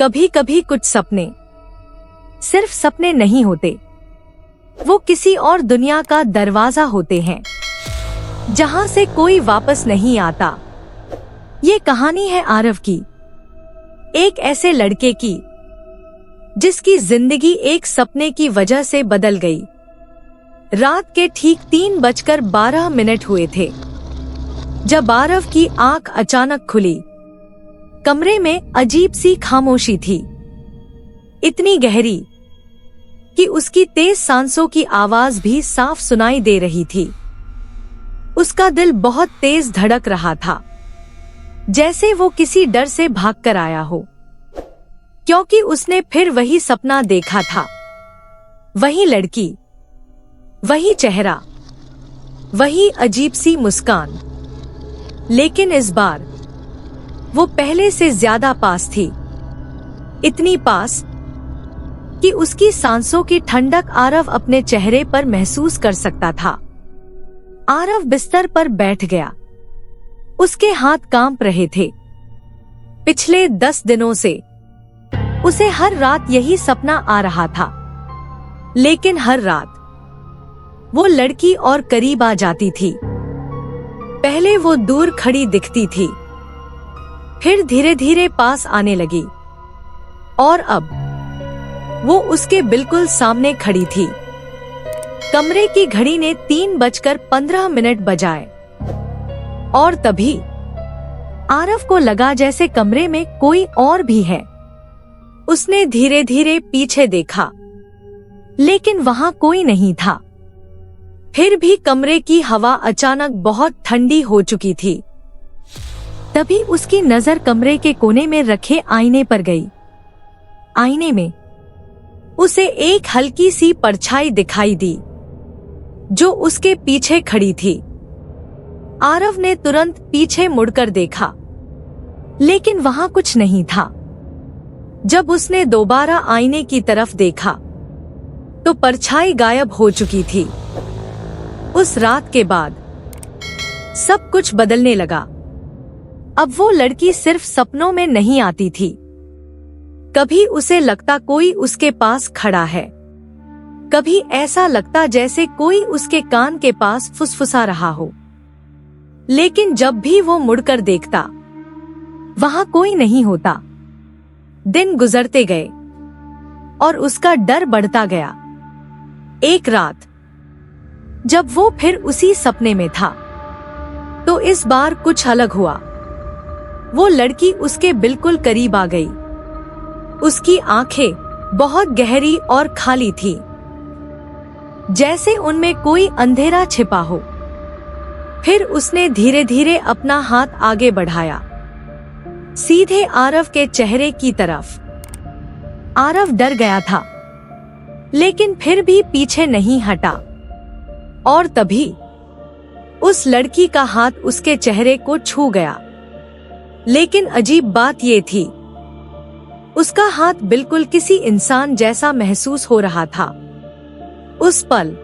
कभी कभी कुछ सपने सिर्फ सपने नहीं होते, वो किसी और दुनिया का दरवाजा होते हैं जहां से कोई वापस नहीं आता। ये कहानी है आरव की, एक ऐसे लड़के की जिसकी जिंदगी एक सपने की वजह से बदल गई। रात के ठीक 3:12 हुए थे जब आरव की आंख अचानक खुली। कमरे में अजीब सी खामोशी थी, इतनी गहरी कि उसकी तेज सांसों की आवाज भी साफ सुनाई दे रही थी। उसका दिल बहुत तेज धड़क रहा था, जैसे वो किसी डर से भागकर आया हो, क्योंकि उसने फिर वही सपना देखा था। वही लड़की, वही चेहरा, वही अजीब सी मुस्कान, लेकिन इस बार वो पहले से ज्यादा पास थी। इतनी पास कि उसकी सांसों की ठंडक आरव अपने चेहरे पर महसूस कर सकता था। आरव बिस्तर पर बैठ गया, उसके हाथ कांप रहे थे। पिछले 10 दिनों से उसे हर रात यही सपना आ रहा था, लेकिन हर रात वो लड़की और करीब आ जाती थी। पहले वो दूर खड़ी दिखती थी, फिर धीरे धीरे पास आने लगी, और अब वो उसके बिल्कुल सामने खड़ी थी। कमरे की घड़ी ने 3:15 बजाए, और तभी आरव को लगा जैसे कमरे में कोई और भी है। उसने धीरे धीरे पीछे देखा, लेकिन वहां कोई नहीं था। फिर भी कमरे की हवा अचानक बहुत ठंडी हो चुकी थी। तभी उसकी नजर कमरे के कोने में रखे आईने पर गई। आईने में उसे एक हल्की सी परछाई दिखाई दी, जो उसके पीछे खड़ी थी। आरव ने तुरंत पीछे मुड़कर देखा, लेकिन वहां कुछ नहीं था। जब उसने दोबारा आईने की तरफ देखा, तो परछाई गायब हो चुकी थी। उस रात के बाद सब कुछ बदलने लगा। अब वो लड़की सिर्फ सपनों में नहीं आती थी। कभी उसे लगता कोई उसके पास खड़ा है, कभी ऐसा लगता जैसे कोई उसके कान के पास फुसफुसा रहा हो। लेकिन जब भी वो मुड़कर देखता, वहां कोई नहीं होता। दिन गुजरते गए और उसका डर बढ़ता गया। एक रात जब वो फिर उसी सपने में था, तो इस बार कुछ अलग हुआ। वो लड़की उसके बिल्कुल करीब आ गई। उसकी आंखें बहुत गहरी और खाली थी, जैसे उनमें कोई अंधेरा छिपा हो। फिर उसने धीरे धीरे अपना हाथ आगे बढ़ाया, सीधे आरव के चेहरे की तरफ। आरव डर गया था, लेकिन फिर भी पीछे नहीं हटा। और तभी उस लड़की का हाथ उसके चेहरे को छू गया। लेकिन अजीब बात ये थी, उसका हाथ बिल्कुल किसी इंसान जैसा महसूस हो रहा था। उस पल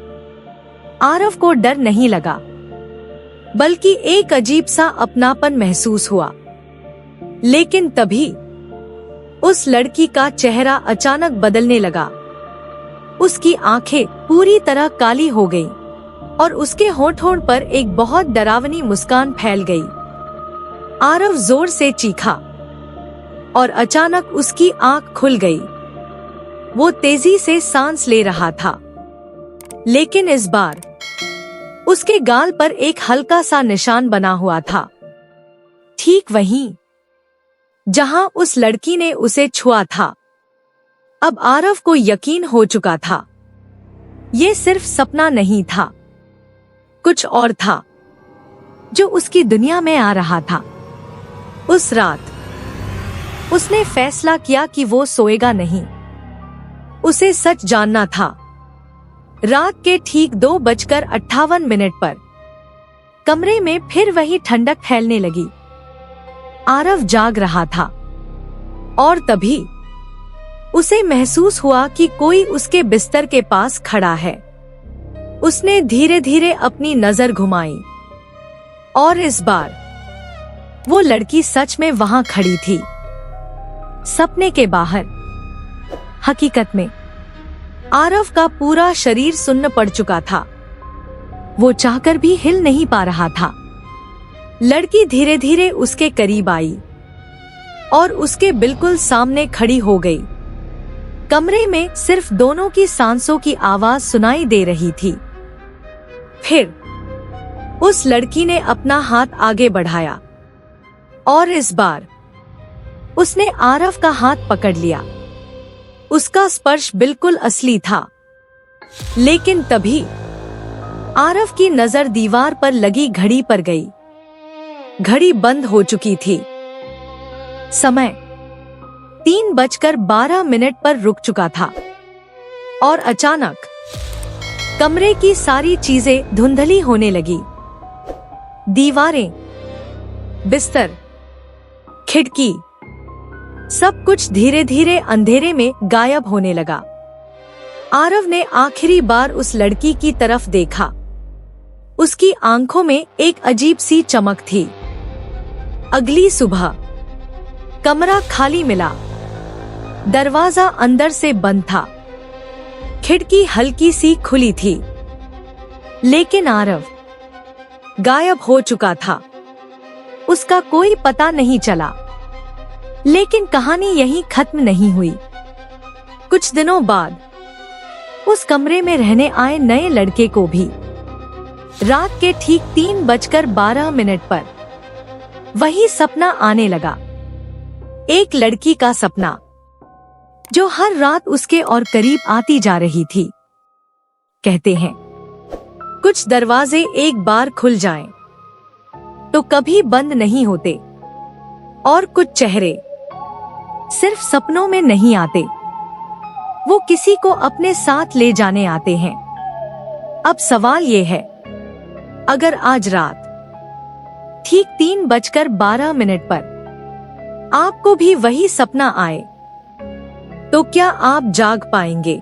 आरव को डर नहीं लगा, बल्कि एक अजीब सा अपनापन महसूस हुआ। लेकिन तभी उस लड़की का चेहरा अचानक बदलने लगा। उसकी आंखें पूरी तरह काली हो गईं, और उसके होठों पर एक बहुत डरावनी मुस्कान फैल गई। आरव जोर से चीखा, और अचानक उसकी आंख खुल गई। वो तेजी से सांस ले रहा था, लेकिन इस बार उसके गाल पर एक हल्का सा निशान बना हुआ था, ठीक वहीं जहां उस लड़की ने उसे छुआ था। अब आरव को यकीन हो चुका था, ये सिर्फ सपना नहीं था, कुछ और था जो उसकी दुनिया में आ रहा था। उस रात उसने फैसला किया कि वो सोएगा नहीं। उसे सच जानना था। रात के ठीक 2:58 पर कमरे में फिर वही ठंडक फैलने लगी। आरव जाग रहा था, और तभी उसे महसूस हुआ कि कोई उसके बिस्तर के पास खड़ा है। उसने धीरे धीरे अपनी नजर घुमाई, और इस बार वो लड़की सच में वहां खड़ी थी। सपने के बाहर। हकीकत में आरव का पूरा शरीर सुन्न पड़ चुका था। वो चाहकर भी हिल नहीं पा रहा था। लड़की धीरे धीरे उसके करीब आई और उसके बिल्कुल सामने खड़ी हो गई। कमरे में सिर्फ दोनों की सांसों की आवाज सुनाई दे रही थी। फिर उस लड़की ने अपना हाथ आगे बढ़ाया और इस बार उसने आरव का हाथ पकड़ लिया। उसका स्पर्श बिल्कुल असली था। लेकिन तभी आरव की नजर दीवार पर लगी घड़ी पर गई। घड़ी बंद हो चुकी थी। समय 3:12 पर रुक चुका था और अचानक कमरे की सारी चीजें धुंधली होने लगी। दीवारें, बिस्तर, खिड़की, सब कुछ धीरे धीरे अंधेरे में गायब होने लगा। आरव ने आखिरी बार उस लड़की की तरफ देखा। उसकी आंखों में एक अजीब सी चमक थी। अगली सुबह कमरा खाली मिला। दरवाजा अंदर से बंद था। खिड़की हल्की सी खुली थी। लेकिन आरव गायब हो चुका था। उसका कोई पता नहीं चला। लेकिन कहानी यहीं खत्म नहीं हुई। कुछ दिनों बाद उस कमरे में रहने आए नए लड़के को भी रात के ठीक 3:12 पर वही सपना आने लगा। एक लड़की का सपना जो हर रात उसके और करीब आती जा रही थी। कहते हैं कुछ दरवाजे एक बार खुल जाएं तो कभी बंद नहीं होते, और कुछ चेहरे सिर्फ सपनों में नहीं आते, वो किसी को अपने साथ ले जाने आते हैं। अब सवाल ये है, अगर आज रात ठीक 3:12 पर आपको भी वही सपना आए तो क्या आप जाग पाएंगे?